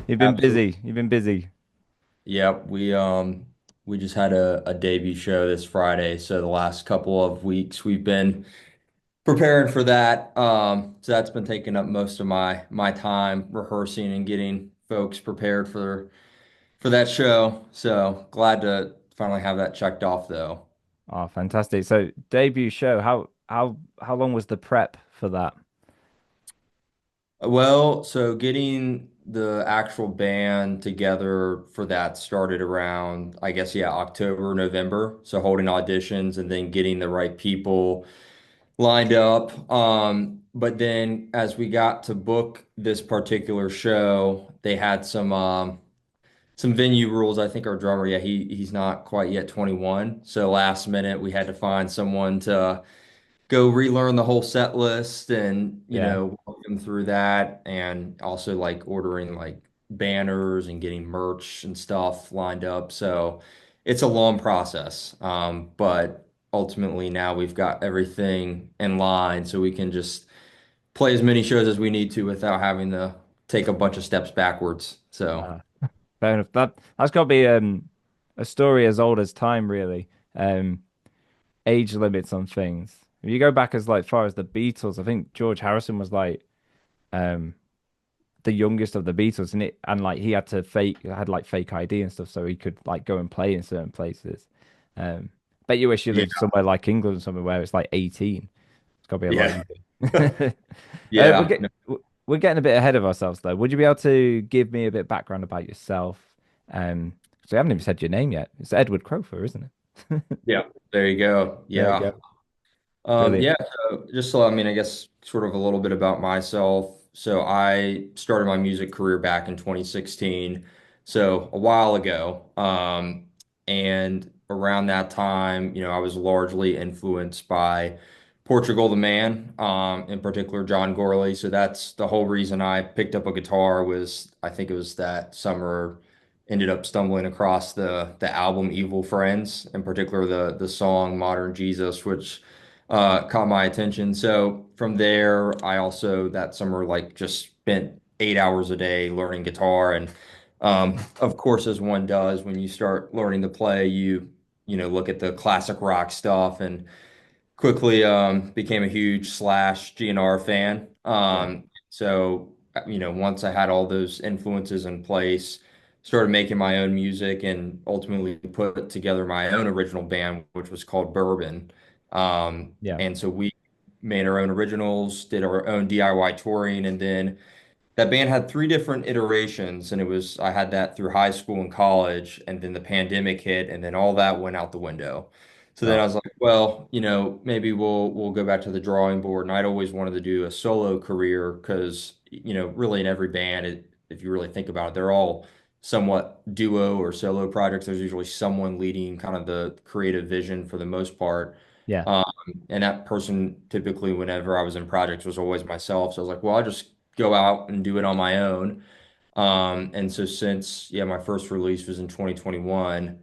You've been Absolutely. busy. You've been busy. Yep, we just had a debut show this Friday, so the last couple of weeks we've been preparing for that. So that's been taking up most of my time rehearsing and getting folks prepared for that show. So glad to finally have that checked off though. Oh, fantastic. So debut show. How long was the prep for that? Well, so getting the actual band together for that started around, I guess, yeah, October, November. So holding auditions and then getting the right people lined up. But then as we got to book this particular show, they had some venue rules. I think our drummer, yeah, he's not quite yet 21. So last minute we had to find someone to go relearn the whole set list and Yeah. walk them through that, and also like ordering like banners and getting merch and stuff lined up. So it's a long process, but ultimately now we've got everything in line so we can just play as many shows as we need to without having to take a bunch of steps backwards. So Uh, Fair enough. That's got to be a story as old as time, really. Um, Age limits on things. If you go back as like far as the Beatles, I think George Harrison was like um the youngest of the Beatles, and like he had like fake ID and stuff, so he could like go and play in certain places. Um, Bet you wish you yeah, lived somewhere like England, somewhere where it's like 18. It's got to be a lot yeah, easier. Uh, we're yeah. get, No, we're getting a bit ahead of ourselves though. Would you be able to give me a bit of background about yourself? So I haven't even said your name yet. It's Edward Crowther, isn't it? yeah. There you go. There you Yeah. go. Brilliant. Yeah, so just so I mean, I guess sort of a little bit about myself. So I started my music career back in 2016, so a while ago. And around that time, I was largely influenced by Portugal the Man, in particular John Gorley. So that's the whole reason I picked up a guitar was I think it was that summer ended up stumbling across the album Evil Friends, in particular the song Modern Jesus, which caught my attention. So from there, I also that summer like just spent 8 hours a day learning guitar. And of course, as one does, when you start learning to play, you look at the classic rock stuff and quickly became a huge Slash GNR fan. Yeah. So once I had all those influences in place, started making my own music and ultimately put together my own original band, which was called Bourbon. Yeah. And so we made our own originals, did our own DIY touring, and then that band had three different iterations, and I had that through high school and college, and then the pandemic hit, and then all that went out the window. So then I Oh, was like, well, maybe we'll go back to the drawing board. And I'd always wanted to do a solo career because, really in every band, if you really think about it, they're all somewhat duo or solo projects. There's usually someone leading kind of the creative vision for the most part. yeah. Um, and that person typically, whenever I was in projects, was always myself. So I was like, well, I'll just go out and do it on my own. And so since, yeah, my first release was in 2021,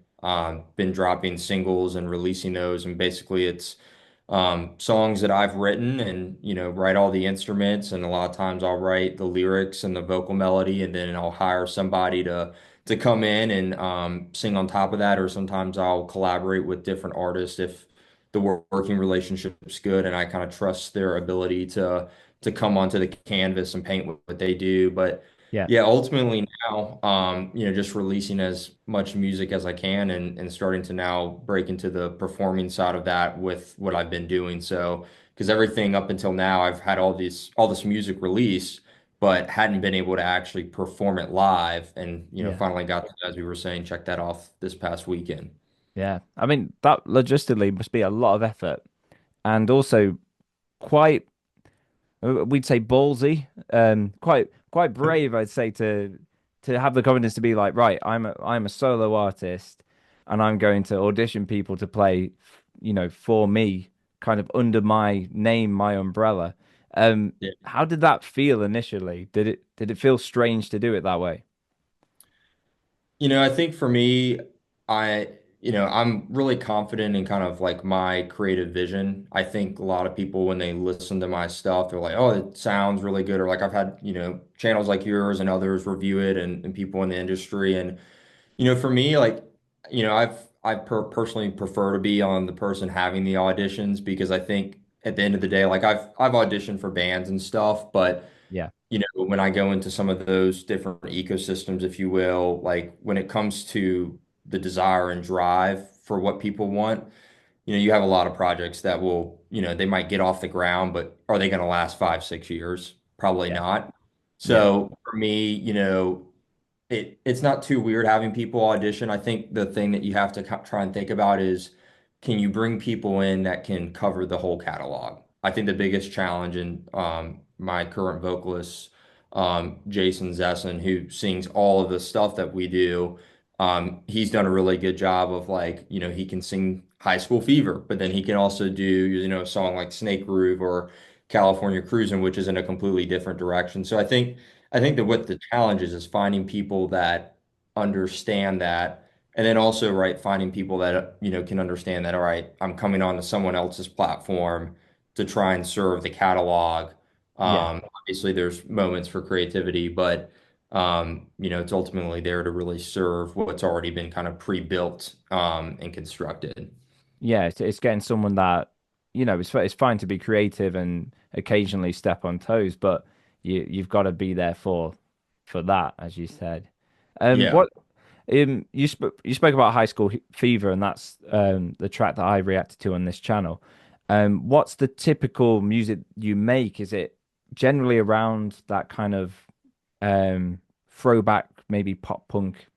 been dropping singles and releasing those. And basically it's songs that I've written and, write all the instruments. And a lot of times I'll write the lyrics and the vocal melody, and then I'll hire somebody to come in and sing on top of that. Or sometimes I'll collaborate with different artists if the working relationship's good and I kind of trust their ability to come onto the canvas and paint what they do. But Yeah. yeah, ultimately now, just releasing as much music as I can and starting to now break into the performing side of that with what I've been doing. So, because everything up until now, I've had all this music released, but hadn't been able to actually perform it live. And, Yeah. finally got to, as we were saying, check that off this past weekend. Yeah. I mean, that logistically must be a lot of effort and also quite, we'd say ballsy, quite brave, I'd say, to have the confidence to be like, right, I'm a solo artist and I'm going to audition people to play, for me, kind of under my name, my umbrella. How did that feel initially? Did it feel strange to do it that way? I think for me, I I'm really confident in kind of like my creative vision. I think a lot of people, when they listen to my stuff, they're like, oh, it sounds really good. Or like I've had, channels like yours and others review it and people in the industry. And, for me, like, personally prefer to be on the person having the auditions because I think at the end of the day, like I've auditioned for bands and stuff, but Yeah, when I go into some of those different ecosystems, if you will, like when it comes to the desire and drive for what people want, you have a lot of projects that will, they might get off the ground, but are they going to last 5, 6 years? Probably yeah, not. yeah, So for me, it's not too weird having people audition. I think the thing that you have to try and think about is, can you bring people in that can cover the whole catalog? I think the biggest challenge in my current vocalist, Jason Zesson, who sings all of the stuff that we do, he's done a really good job of like, he can sing High School Fever, but then he can also do, a song like Snake Groove or California Cruising, which is in a completely different direction. So I think that what the challenge is finding people that understand that, and then also, right, finding people that, can understand that, all right, I'm coming on to someone else's platform to try and serve the catalog. yeah. Obviously, there's moments for creativity, but it's ultimately there to really serve what's already been kind of pre-built and constructed. Yeah, it's getting someone that, it's fine to be creative and occasionally step on toes, but you've got to be there for that, as you said. Yeah. What you spoke about High School Fever, and that's the track that I reacted to on this channel. What's the typical music you make? Is it generally around that kind of throwback, maybe pop punk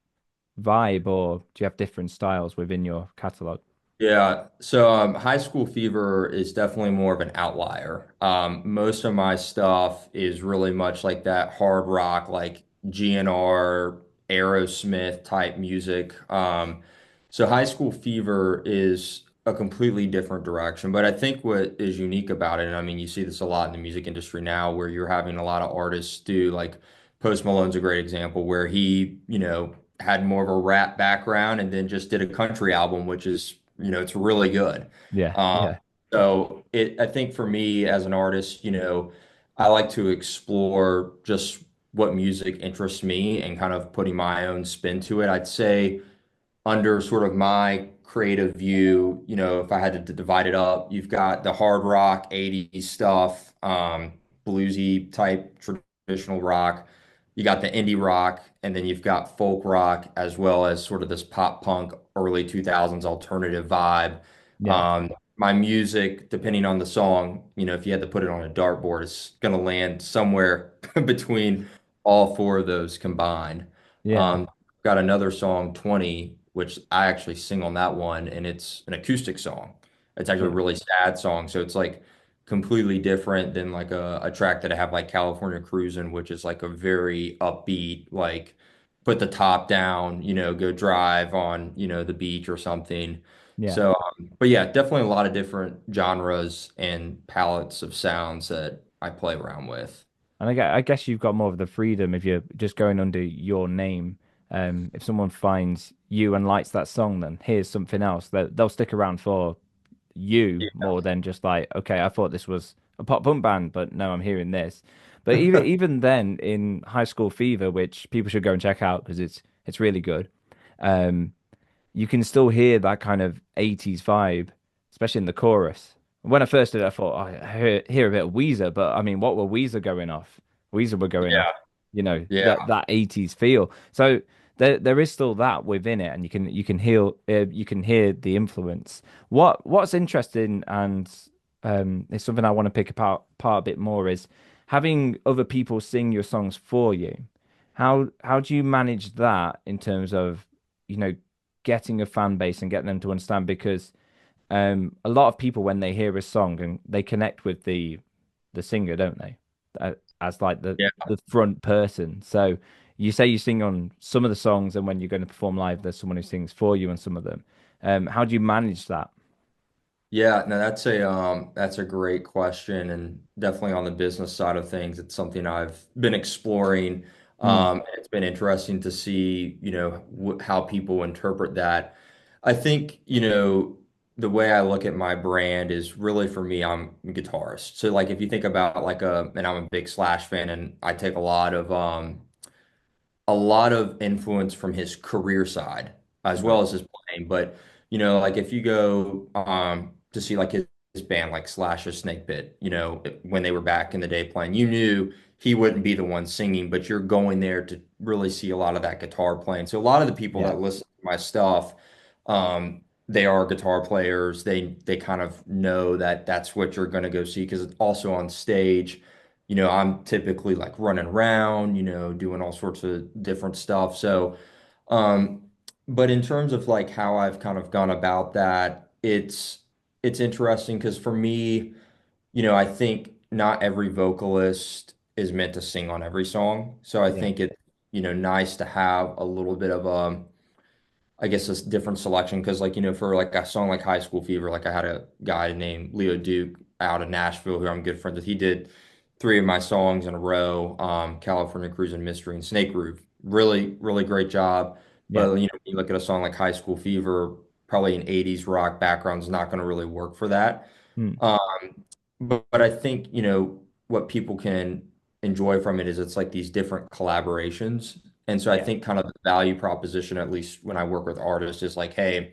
vibe, or do you have different styles within your catalog? Yeah, so High School Fever is definitely more of an outlier. Most of my stuff is really much like that hard rock, like GNR, Aerosmith type music. So High School Fever is a completely different direction. But I think what is unique about it, and I mean, you see this a lot in the music industry now, where you're having a lot of artists do like Post Malone's a great example, where he, had more of a rap background and then just did a country album, which is it's really good. Yeah, Um, yeah, I think for me as an artist, I like to explore just what music interests me and kind of putting my own spin to it. I'd say under sort of my creative view, if I had to divide it up, you've got the hard rock 80s stuff, bluesy type traditional rock. You got the indie rock, and then you've got folk rock as well as sort of this pop punk early 2000s alternative vibe. yeah, My music, depending on the song, if you had to put it on a dartboard, it's going to land somewhere between all four of those combined. yeah, Um, got another song, 20, which I actually sing on that one, and it's an acoustic song. It's actually a yeah, really sad song. So it's like completely different than like a track that I have like California Cruising, which is like a very upbeat, like put the top down, go drive on, the beach or something. yeah. So, but yeah, definitely a lot of different genres and palettes of sounds that I play around with. And I guess you've got more of the freedom if you're just going under your name. If someone finds you and likes that song, then here's something else. They'll stick around for you more than just like, okay, I thought this was a pop punk band, but no, I'm hearing this. But even then, in High School Fever, which people should go and check out because it's really good. Um, you can still hear that kind of 80s vibe, especially in the chorus. When I first did it, I thought, "Oh, I hear a bit of Weezer," but I mean, what were Weezer going off? Weezer were going off, Yeah. Yeah. that 80s feel. So there is still that within it, and you can hear the influence. What's interesting, and it's something I want to pick apart a bit more, is having other people sing your songs for you. How do you manage that in terms of, you know, getting a fan base and getting them to understand? Because a lot of people, when they hear a song and they connect with the singer, don't they? As like Yeah. the front person. So you say you sing on some of the songs, and when you're going to perform live, there's someone who sings for you on some of them. How do you manage that? Yeah, no, that's a great question, and definitely on the business side of things, it's something I've been exploring. Mm, It's been interesting to see, how people interpret that. I think, the way I look at my brand is really for me, I'm a guitarist. So like if you think about and I'm a big Slash fan and I take a lot of influence from his career side as well Nice. as his playing. But like if you go to see like his band like Slash's Snake Pit, when they were back in the day playing, you knew he wouldn't be the one singing, but you're going there to really see a lot of that guitar playing. So a lot of the people Yeah. that listen to my stuff, they are guitar players. They kind of know that that's what you're going to go see because it's also on stage. I'm typically like running around, doing all sorts of different stuff. So, um, but in terms of like how I've kind of gone about that, it's interesting because for me, I think not every vocalist is meant to sing on every song. So I Yeah. think it's, nice to have a little bit of I guess a different selection because like for like a song like High School Fever, like I had a guy named Leo Duke out of Nashville who I'm good friends with. He did three of my songs in a row, California Cruising Mystery and Snake Roof. Really, really great job. Yeah. But when you look at a song like High School Fever, probably an 80s rock background is not going to really work for that. Mm. Um, but I think, what people can enjoy from it is it's like these different collaborations. And so I Yeah. think kind of the value proposition, at least when I work with artists, is like, hey,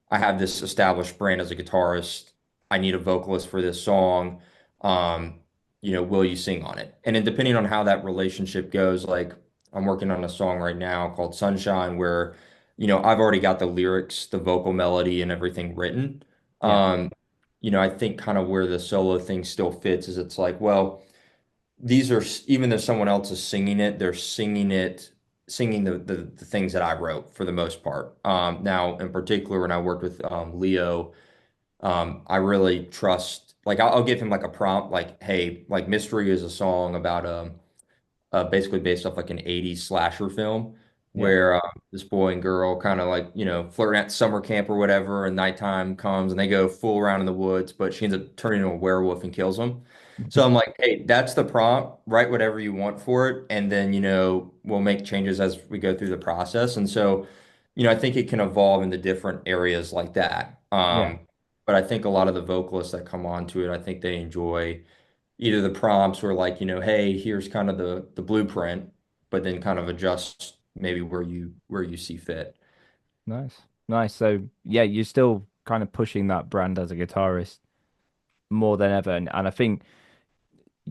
I have this established brand as a guitarist. I need a vocalist for this song. Um, will you sing on it? And then depending on how that relationship goes, like I'm working on a song right now called Sunshine, where, I've already got the lyrics, the vocal melody, and everything written. Yeah. Um, I think kind of where the solo thing still fits is it's like, well, these are even though someone else is singing it, they're singing the things that I wrote for the most part. Now, in particular, when I worked with Leo, I really trust. Like, I'll give him like a prompt, like, "Hey, like Mystery is a song about basically based off like an 80s slasher film Yeah. where this boy and girl kind of like, flirting at summer camp or whatever, and nighttime comes and they go fool around in the woods, but she ends up turning into a werewolf and kills them. So I'm like, hey, that's the prompt. Write whatever you want for it, and then, we'll make changes as we go through the process. And so, I think it can evolve into different areas like that. Yeah. But I think a lot of the vocalists that come onto it, I think they enjoy either the prompts or like, hey, here's kind of the blueprint, but then kind of adjust maybe where you see fit. Nice. Nice. So yeah, you're still kind of pushing that brand as a guitarist more than ever. And I think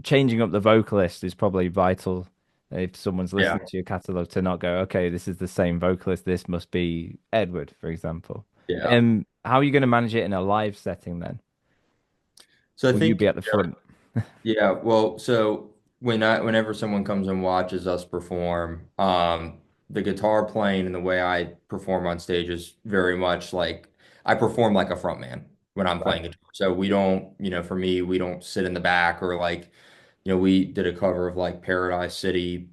changing up the vocalist is probably vital if someone's Yeah. listening to your catalog to not go, okay, this is the same vocalist. This must be Edward, for example. Yeah. How are you going to manage it in a live setting then? So I Will you think, be at the front? yeah, well, so whenever someone comes and watches us perform, the guitar playing and the way I perform on stage is very much like I perform like a front man when I'm Right. playing guitar. So we don't, for me, we don't sit in the back or like, we did a cover of like Paradise City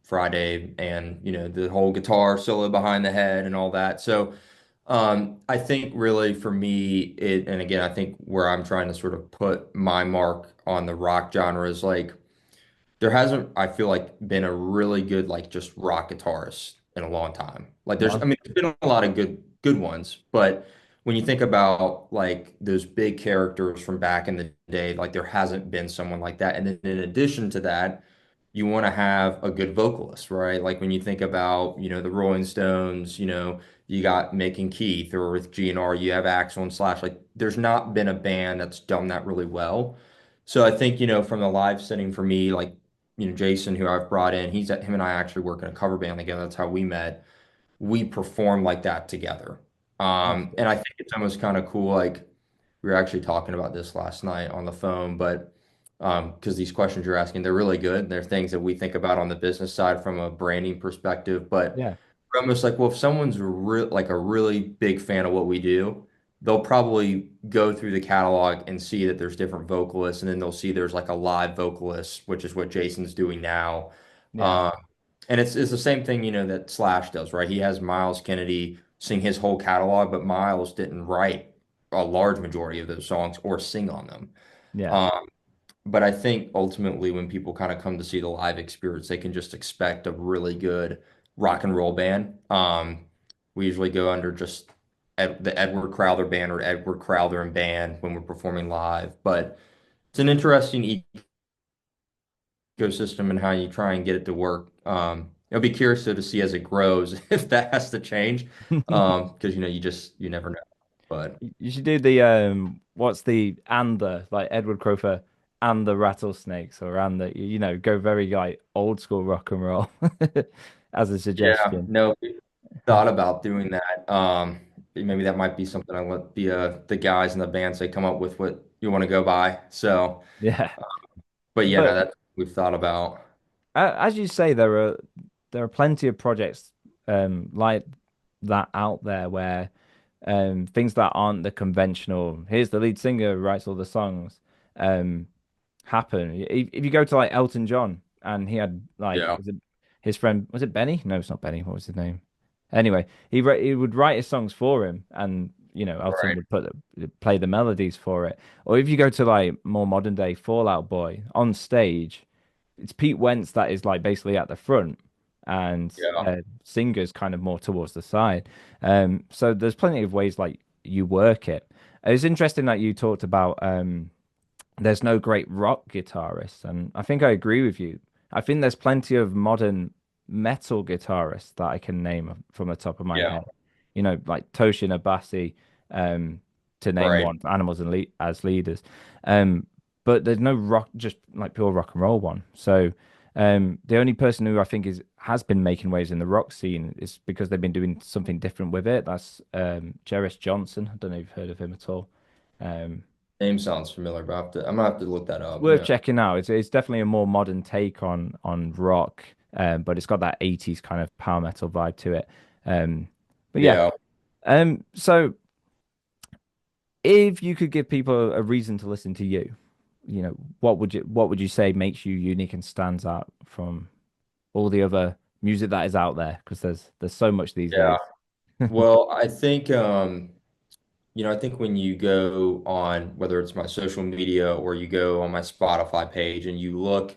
Friday and, the whole guitar solo behind the head and all that. So I think really for me, and again, I think where I'm trying to sort of put my mark on the rock genre is like there hasn't, I feel like, been a really good like just rock guitarist in a long time. Like I No. mean, there's been a lot of good ones, but when you think about like those big characters from back in the day, like there hasn't been someone like that. And then in addition to that, you want to have a good vocalist, right? Like when you think about, the Rolling Stones, you got Mick and Keith, or with GNR, you have Axl and Slash. Like there's not been a band that's done that really well. So I think, from the live setting for me, like, Jason, who I've brought in, him and I actually work in a cover band together. That's how we met. We perform like that together. That's And good. I think it's almost kind of cool. Like we were actually talking about this last night on the phone, but because these questions you're asking, they're really good. They're things that we think about on the business side from a branding perspective. But Yeah. we're almost like, well, if someone's like a really big fan of what we do, they'll probably go through the catalog and see that there's different vocalists, and then they'll see there's like a live vocalist, which is what Jason's doing now. Yeah. Um, and it's the same thing, that Slash does, right? He has Miles Kennedy sing his whole catalog, but Miles didn't write a large majority of those songs or sing on them. Yeah. Um, but I think ultimately, when people kind of come to see the live experience, they can just expect a really good rock and roll band. We usually go under just the Edward Crowther band or Edward Crowther and band when we're performing live. But it's an interesting ecosystem and how you try and get it to work. I'll be curious though to see as it grows if that has to change, because you never know. But You should do the what's the and the like Edward Crowther and the Rattlesnakes or and the go very like old school rock and roll as a yeah, suggestion. no, we thought about doing that. Maybe that might be something I let the guys in the band say come up with what you want to go by. So, Yeah. but yeah, no, But that's what we've thought about. as you say, there are plenty of projects like that out there where things that aren't the conventional. Here's the lead singer writes all the songs. Um, happen. If you go to like Elton John and he had like Yeah, was it his friend was it Benny? No, it's not Benny. What was his name? Anyway, he would write his songs for him, and Elton right. would play the melodies for it. Or if you go to like more modern day Fallout Boy on stage, it's Pete Wentz that is like basically at the front, and Yeah, singers kind of more towards the side. So there's plenty of ways like you work it. It's interesting that you talked about there's no great rock guitarist, and I think I agree with you. I think there's plenty of modern metal guitarists that I can name from the top of my yeah, head. Like Toshin Abasi, um, to name right. one, Animals and as leaders. Um, but there's no rock, just like pure rock and roll one. So the only person who I think has been making waves in the rock scene is because they've been doing something different with it. That's Jerris Johnson. I don't know if you've heard of him at all. Um, Name sounds familiar, but I'm gonna have to look that it's up. worth Yeah, checking out. It's definitely a more modern take on rock, but it's got that 80s kind of power metal vibe to it. Um, but yeah, yeah, so if you could give people a reason to listen to you, what would you say makes you unique and stands out from all the other music that is out there? Because there's so much these yeah. days. Well, I think I think when you go on whether it's my social media or you go on my Spotify page and you look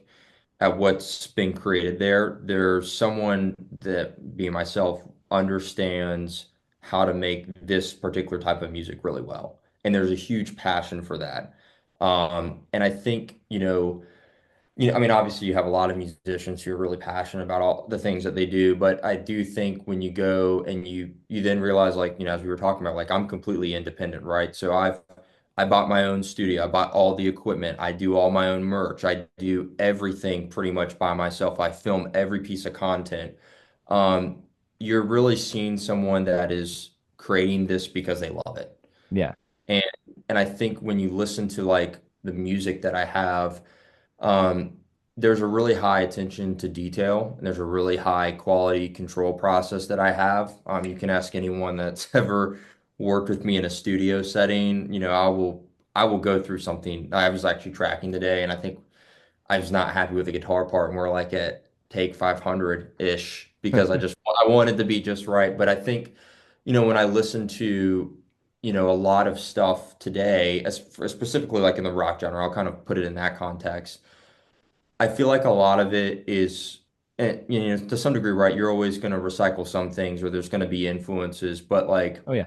at what's been created there, there's someone that, being myself, understands how to make this particular type of music really well. And there's a huge passion for that. And I think, I mean, obviously you have a lot of musicians who are really passionate about all the things that they do, but I do think when you go and you then realize, like, as we were talking about, like I'm completely independent, right? So I bought my own studio, I bought all the equipment, I do all my own merch, I do everything pretty much by myself. I film every piece of content. Um, you're really seeing someone that is creating this because they love it. Yeah, And and I think when you listen to like the music that I have, um, there's a really high attention to detail, and there's a really high quality control process that I have. You can ask anyone that's ever worked with me in a studio setting. I will go through something. I was actually tracking today, and I think I was not happy with the guitar part, and we're like at take 500-ish because I wanted to be just right. But I think, when I listen to, a lot of stuff today, specifically like in the rock genre, I'll kind of put it in that context. I feel like a lot of it is, to some degree, right? You're always going to recycle some things, or there's going to be influences, but like, oh yeah,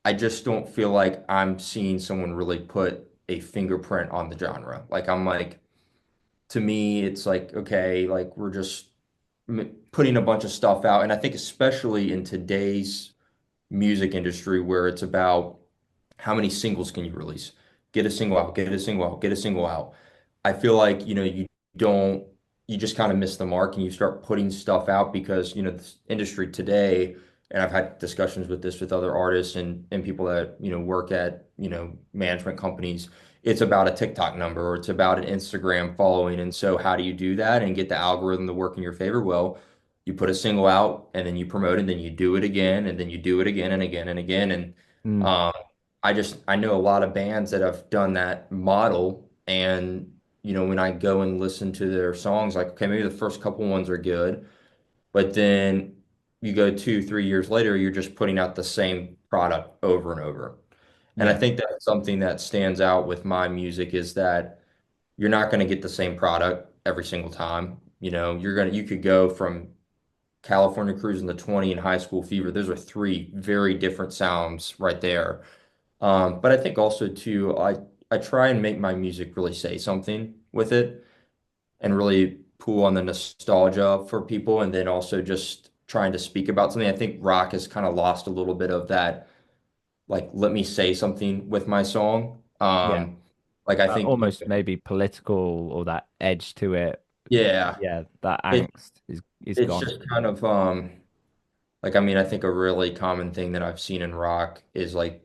I just don't feel like I'm seeing someone really put a fingerprint on the genre. Like, I'm like, to me, it's like, okay, like we're just putting a bunch of stuff out. And I think especially in today's music industry where it's about how many singles can you release? Get a single out, get a single out, get a single out. I feel like, don't, you just kind of miss the mark and you start putting stuff out because, this industry today, and I've had discussions with this with other artists and people that, work at, management companies. It's about a TikTok number or it's about an Instagram following. And so how do you do that and get the algorithm to work in your favor? Well, you put a single out and then you promote it, and then you do it again, and then you do it again and again and again. And mm, um, I know a lot of bands that have done that model. And, when I go and listen to their songs, like, okay, maybe the first couple ones are good, but then you go 2, 3 years later, you're just putting out the same product over and over. And I yeah, think that's something that stands out with my music is that you're not going to get the same product every single time. You could go from California Cruising the 20 and High School Fever. Those are three very different sounds right there. But I think also too, I try and make my music really say something with it and really pull on the nostalgia for people, and then also just trying to speak about something. I think rock has kind of lost a little bit of that, like let me say something with my song. Yeah. Like I think, Almost maybe political or that edge to it. yeah, Yeah, that it angst is it's gone. just kind of like, I mean, I think a really common thing that I've seen in rock is like,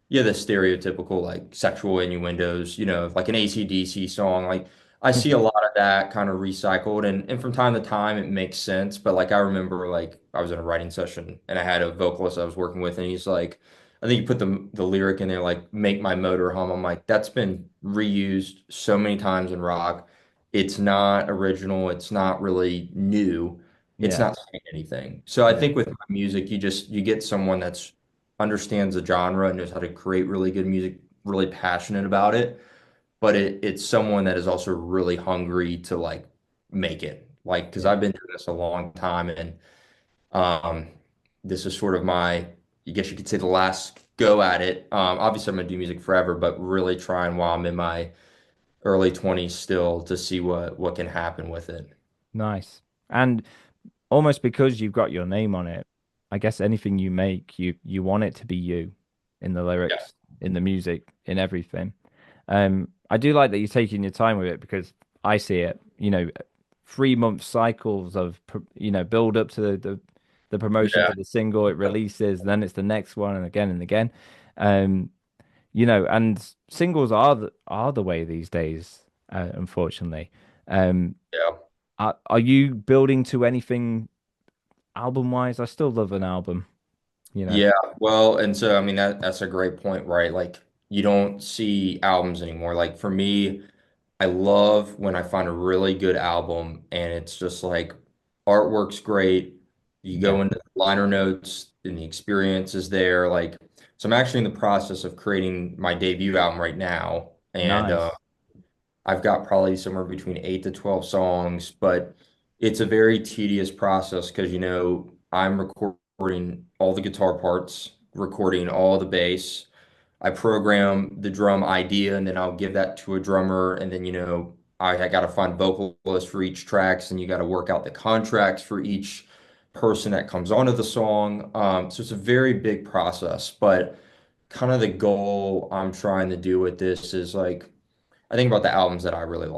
yeah, the stereotypical like sexual innuendos, like an AC/DC song. Like, I see a lot of that kind of recycled, and from time to time it makes sense. But like, I remember like I was in a writing session and I had a vocalist I was working with, and he's like, I think he put the lyric in there like "make my motor hum." I'm like, that's been reused so many times in rock. It's not original. It's not really new. It's Yeah, not saying anything. So I yeah, think with my music, you get someone that's understands the genre and knows how to create really good music, really passionate about it, but it's someone that is also really hungry to like make it. Like, because yeah. I've been doing this a long time, and um this is sort of my, I guess you could say, the last go at it. Obviously I'm gonna do music forever, but really trying while I'm in my early 20s still to see what can happen with it. Nice. And almost because you've got your name on it, I guess anything you make, you want it to be you in the Yeah. lyrics, in the music, in everything. I do like that you're taking your time with it because I see it, 3 month cycles of, build up to the promotion Yeah. for the single, it releases, then it's the next one and again and again. Um, and singles are the way these days, unfortunately. Um, Yeah. are you building to anything album wise? I still love an album, you know. Yeah, well, and so I mean that's a great point, right? Like, you don't see albums anymore. Like, for me, I love when I find a really good album and it's just like artwork's great. You Yeah, go into the liner notes and the experience is there. Like, so I'm actually in the process of creating my debut album right now, and nice. I've got probably somewhere between 8 to 12 songs, but it's a very tedious process because, I'm recording all the guitar parts, recording all the bass. I program the drum idea, and then I'll give that to a drummer. And then, I got to find vocalists for each tracks, and you got to work out the contracts for each person that comes onto the song. So it's a very big process, but kind of the goal I'm trying to do with this is like, I think about the albums that I really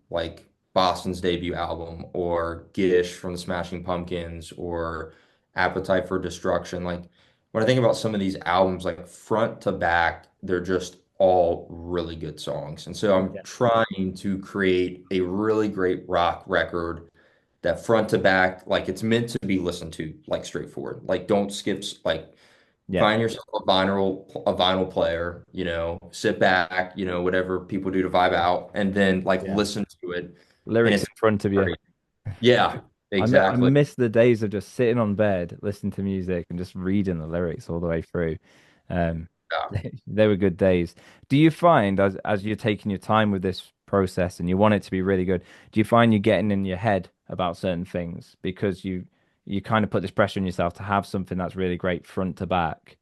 like Boston's debut album, or Gish from the Smashing Pumpkins, or Appetite for Destruction. Like, when I think about some of these albums, like front to back, they're just all really good songs. And so I'm Yeah, trying to create a really great rock record that front to back, like it's meant to be listened to, like straightforward. Like, don't skip, like yeah, find yourself a vinyl player, sit back, whatever people do to vibe out, and then like yeah. listen to it. And Lyrics it's in front of you. great. Yeah, I exactly. miss the days of just sitting on bed, listening to music and just reading the lyrics all the way through. Um, Yeah. they were good days. Do you find as you're taking your time with this process and you want it to be really good, do you find you're getting in your head about certain things because you kind of put this pressure on yourself to have something that's really great front to back?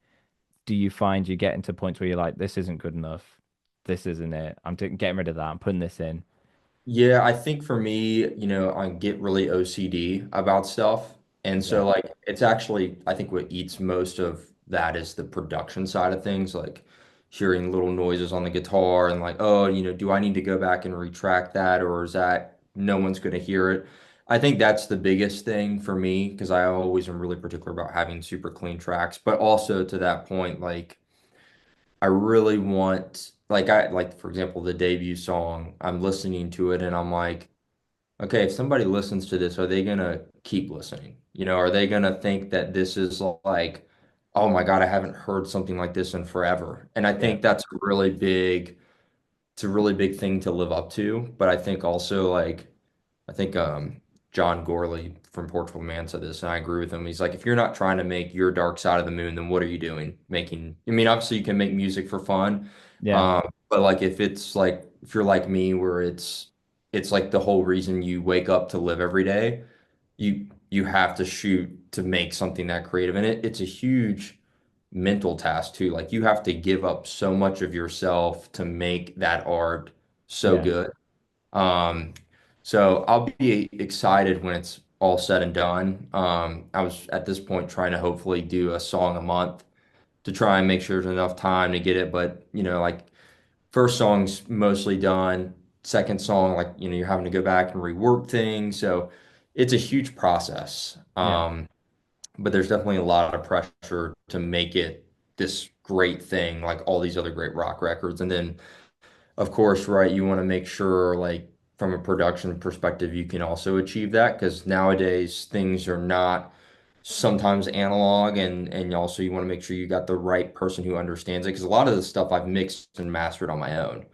Do you find you get into points where you're like, this isn't good enough, this isn't it, getting rid of that, I'm putting this in? Yeah, I think for me, I get really OCD about stuff. And Yeah, so like it's actually, I think what eats most of that is the production side of things, like hearing little noises on the guitar and like, oh, do I need to go back and retract that, or is that no one's going to hear it? I think that's the biggest thing for me because I always am really particular about having super clean tracks, but also to that point, like I really want, like for example, the debut song, I'm listening to it and I'm like, okay, if somebody listens to this, are they gonna keep listening? Are they gonna think that this is like, oh my God, I haven't heard something like this in forever? And I yeah, think that's a really big, it's a really big thing to live up to. But I think also like, I think John Gorley from Portugal Man said this, and I agree with him. He's like, if you're not trying to make your dark side of the moon, then what are you doing? Making, I mean, obviously you can make music for fun, yeah, but like if it's like if you're like me, where it's like the whole reason you wake up to live every day, you you have to shoot to make something that creative. And it's a huge mental task too. Like you have to give up so much of yourself to make that art so Yeah. good. Um, so I'll be excited when it's all said and done. I was at this point trying to hopefully do a song a month to try and make sure there's enough time to get it. But like first song's mostly done. Second song, like you're having to go back and rework things. So it's a huge process. Yeah. But there's definitely a lot of pressure to make it this great thing, like all these other great rock records. And then of course, right, you want to make sure, like, from a production perspective, you can also achieve that because nowadays things are not sometimes analog, and also you want to make sure you got the right person who understands it because a lot of the stuff I've mixed and mastered on my own.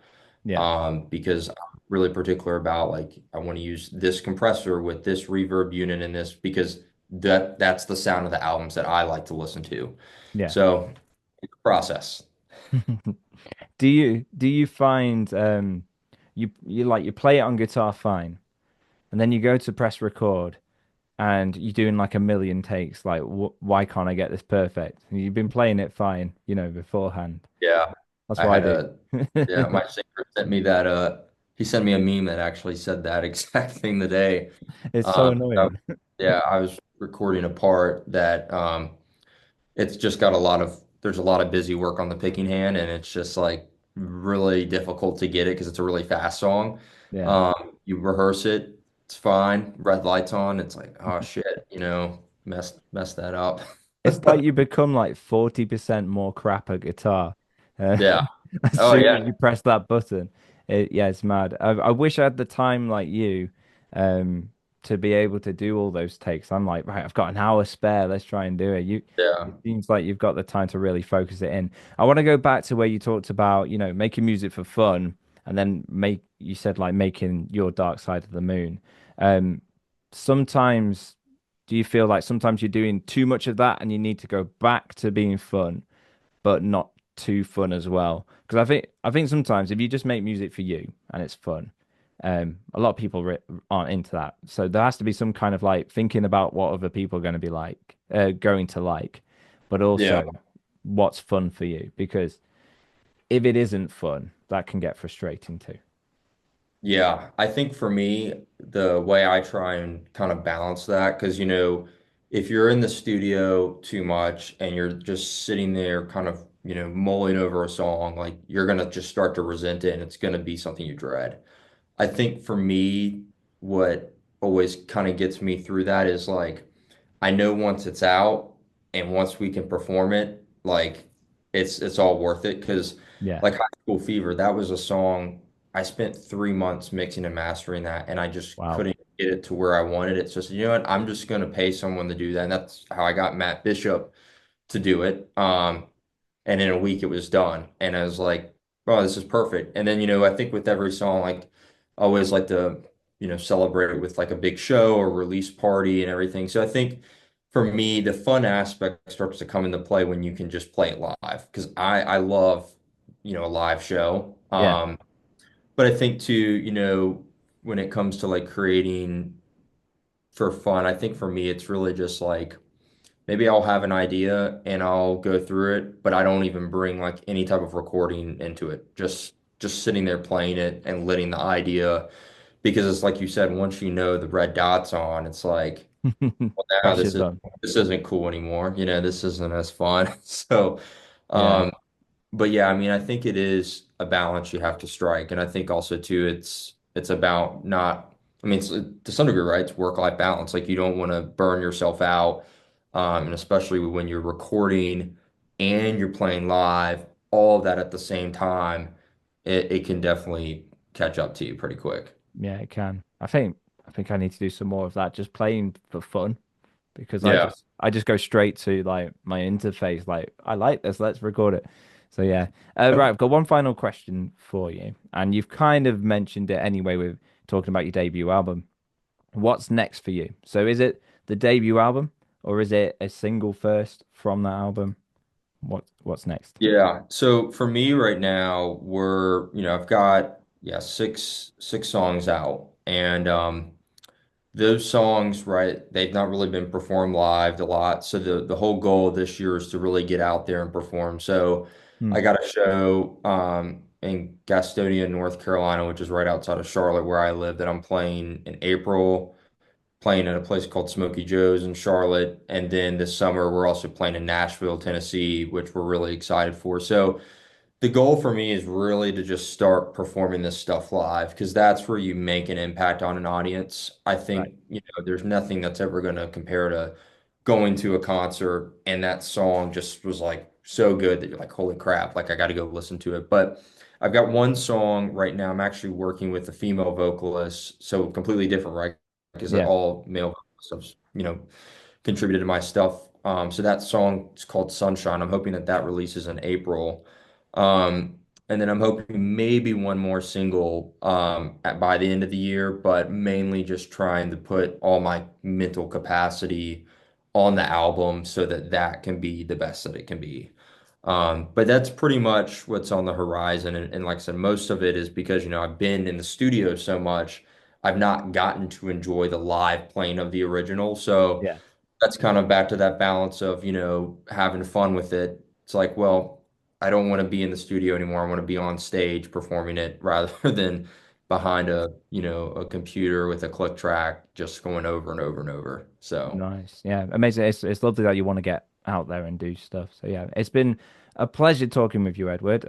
Yeah. Because I'm really particular about like I want to use this compressor with this reverb unit in this because that's the sound of the albums that I like to listen to. Yeah. So, process. Do you find you like you play it on guitar fine, and then you go to press record and you're doing like a million takes, like why can't I get this perfect? And you've been playing it fine, beforehand. Yeah. That's I what I had do. a Yeah, my singer sent me that he sent me a meme that actually said that exact thing today. It's so Um I- annoying. yeah, I was recording a part that it's just got there's a lot of busy work on the picking hand and it's just like really difficult to get it because it's a really fast song. Yeah. You rehearse it, it's fine, red lights on, it's like, oh shit, messed that up. It's like you become like 40% more crap at guitar. Uh, Yeah. as Oh soon as yeah. you press that button. Yeah, it's mad. I wish I had the time like you um, to be able to do all those takes. I'm like, right, I've got an hour spare. Let's try and do it. Yeah. It seems like you've got the time to really focus it in. I want to go back to where you talked about, making music for fun and then you said like making your Dark Side of the Moon. Um, sometimes do you feel like sometimes you're doing too much of that and you need to go back to being fun, but not too fun as well? Because I think sometimes if you just make music for you and it's fun, a lot of people aren't into that. So there has to be some kind of like thinking about what other people are going to be like, going to like, but Yeah. also what's fun for you. Because if it isn't fun, that can get frustrating too. Yeah, I think for me, the way I try and kind of balance that, because if you're in the studio too much and you're just sitting there kind of, mulling over a song, like you're gonna just start to resent it and it's gonna be something you dread. I think for me, what always kind of gets me through that is like I know once it's out and once we can perform it, like it's all worth it. Because Yeah. like High School Fever, that was a song I spent 3 months mixing and mastering that, and I just Wow. couldn't get it to where I wanted it. So, you know what? I'm just gonna pay someone to do that, and that's how I got Matt Bishop to do it. And in a week it was done. And I was like, oh, this is perfect. And then, I think with every song, like I always like to, celebrate it with like a big show or release party and everything. So I think for me, the fun aspect starts to come into play when you can just play it live. Because I love, a live show. Yeah. But I think too, when it comes to like creating for fun, I think for me, it's really just like maybe I'll have an idea and I'll go through it, but I don't even bring like any type of recording into it. Just sitting there playing it and letting the idea, because it's like you said, once you know the red dots on, it's like, well, now Pressure's on. this isn't cool anymore. This isn't as fun. So, Yeah. um, but yeah, I mean, I think it is a balance you have to strike, and I think also too, it's about not. I mean, to some degree, right? It's work-life balance. Like you don't want to burn yourself out, and especially when you're recording and you're playing live, all of that at the same time, it can definitely catch up to you pretty quick. Yeah, it can. I think I need to do some more of that, just playing for fun, because I Yeah. just I just go straight to like my interface, like I like this, let's record it. So yeah. Right, I've got one final question for you, and you've kind of mentioned it anyway with talking about your debut album. What's next for you? So is it the debut album or is it a single first from that album? What's next? Yeah. So for me right now, I've got, yeah, six songs out, and those songs, right, they've not really been performed live a lot. So the whole goal this year is to really get out there and perform. So Hmm. I got a show in Gastonia, North Carolina, which is right outside of Charlotte where I live, that I'm playing in April, playing at a place called Smoky Joe's in Charlotte. And then this summer we're also playing in Nashville, Tennessee, which we're really excited for. So the goal for me is really to just start performing this stuff live because that's where you make an impact on an audience. I Right. think, there's nothing that's ever going to compare to going to a concert and that song just was like so good that you're like, holy crap, like I got to go listen to it. But I've got one song right now. I'm actually working with a female vocalist, so completely different, right? Because Yeah. all male vocalists, contributed to my stuff. So that song is called Sunshine. I'm hoping that that releases in April. Um, and then I'm hoping maybe one more single by the end of the year, but mainly just trying to put all my mental capacity on the album so that that can be the best that it can be. But that's pretty much what's on the horizon. And like I said, most of it is because, I've been in the studio so much, I've not gotten to enjoy the live playing of the original. So Yeah. that's kind of back to that balance of, having fun with it. It's like, well, I don't want to be in the studio anymore. I want to be on stage performing it rather than behind a computer with a click track just going over and over and over. So, Nice. Yeah. Amazing. It's lovely that you want to get out there and do stuff. So yeah, it's been a pleasure talking with you, Edward.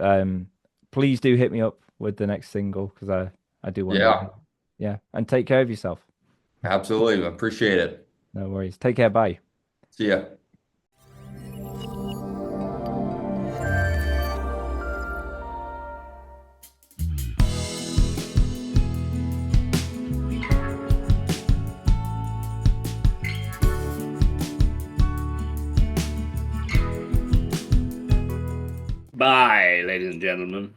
Please do hit me up with the next single because I do want to know. yeah, Yeah. And take care of yourself. absolutely. Appreciate it. No worries. Take care. Bye. See ya. Bye, ladies and gentlemen.